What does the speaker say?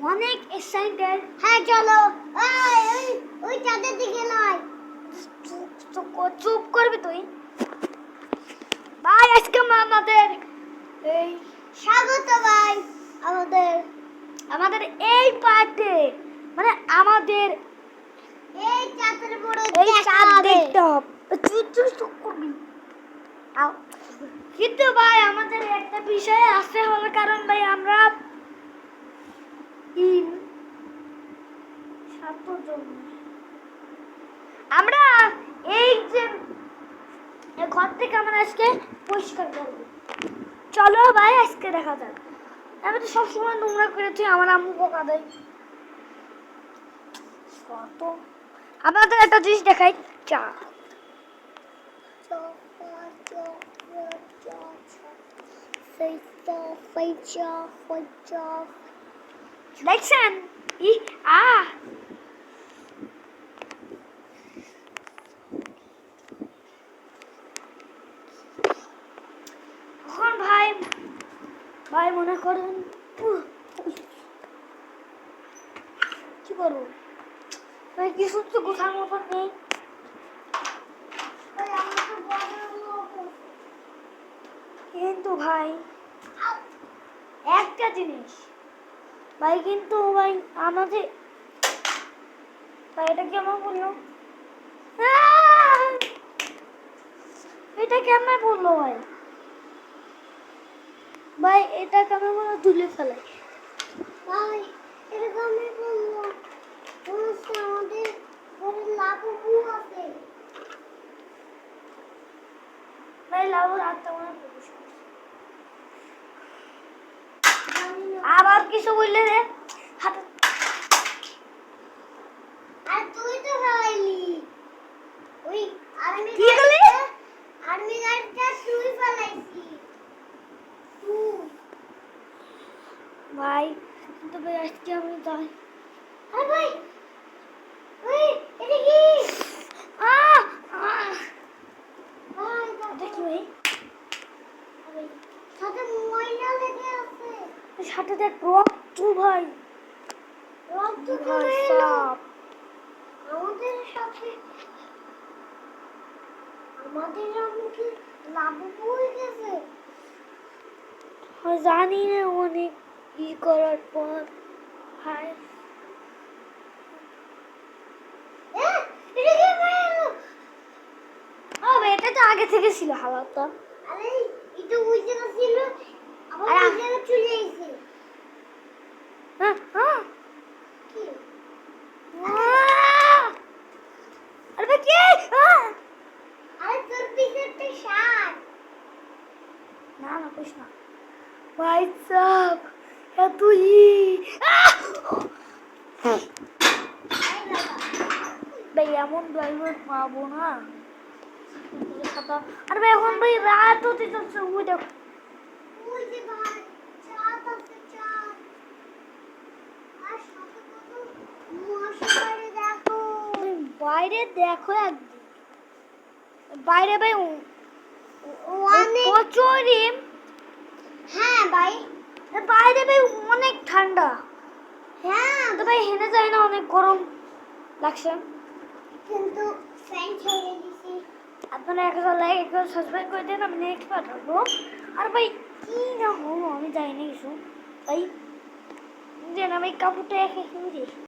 অনেক এক্সাইটেড। হ্যাঁ চলো। ওই ওই চাঁদের দিকে নয়। চুপ করবি তুই ভাই। আজকে আমাদের এই স্বাগত ভাই আমাদের আমাদের এই পার্টে, মানে আমাদের এই চাঁদের বড় এই চাঁদ দেখতে হবে। চুপ করবি। কিন্তু ভাই আমাদের একটা বিষয় আছে, হলো কারণ ভাই আমরা আমরা এই যে ঘর থেকে আমরা আজকে পরিষ্কার করব। চলো ভাই আজকে দেখা যাক। আমি তো সবসময় নোংরা করেছি, আমার আম্মু বকা দেয়। আমাদের একটা জিনিস দেখাই, চা। দেখছেন এখন ভাই ভাই মনে করেন কি করবো ভাই, কিছু তো গোছার মতন নেই। কিন্তু ভাই একটা জিনিস ভাই, কিন্তু ভাই আমাদের ভাই এটা কেমন বললো, এটা কেমন বললো ভাই, ভাই এটা কেমন বললো তুলে ফেলাই ভাই এরকমই বললো। আমাদের ঘরে লাবু আছে। ভাই লাউর হাতটা মনে প্রবেশ করছে। আবার কিছু বললে রে হাতে। আর তুই তো ফেলাইলি ওই আর্মি কি করলি? আর্মি গাড়িটা তুই ফেলাইছি তুই। ভাই কিন্তু ভাই আজকে আমি যাই। আরে ভাই ওই এটা কি? আহ ভাই দেখি ভাই, সাথে ময়লা লেগে আছে। সাথে দেখ রক্ত ভাই, রক্ত ভাই চলে এলো সাপ। আমাদের সাথে। আমাদের সামনে কি লাবু হয়ে গেছে? জানি না, অনেক ই করার পর ভাই এটা কি হয়ে এলো? এটা তো আগে থেকে ছিল হাওয়াটা। আরে এটা ওই জায়গা ছিল, আবার আরে, ওই জায়গা চলে এসেছে। হ্যাঁ হ্যাঁ কি? আরে ভাই কি? আরে তোর পিছে একটা সাপ। না না কইস না ভাই সাপ, তুই ভাই এমন ড্রাইভার পাবো না। আরে ভাই এখন ভাই রাত হতে যাচ্ছে, ওই দেখো। ওই যে ভাই চাঁদ আছে চাঁদ। আর সাথে কত মশা বাইরে দেখো। বাইরে দেখো একদিন, বাইরে ভাই অনেক। প্রচুরই, হ্যাঁ ভাই। বাইরে ভাই অনেক ঠান্ডা। হ্যাঁ তো ভাই হেনে যায় না, অনেক গরম লাগছে। কিন্তু ফ্যান ছেড়ে দিছি। আপনারা একটা লাইক একটা সাবস্ক্রাইব করে দেন, আমি নেক্সট পাঠাবো। আর ভাই কি না হলো আমি জানি না কিছু ভাই, দেন আমি কাপড়টা একে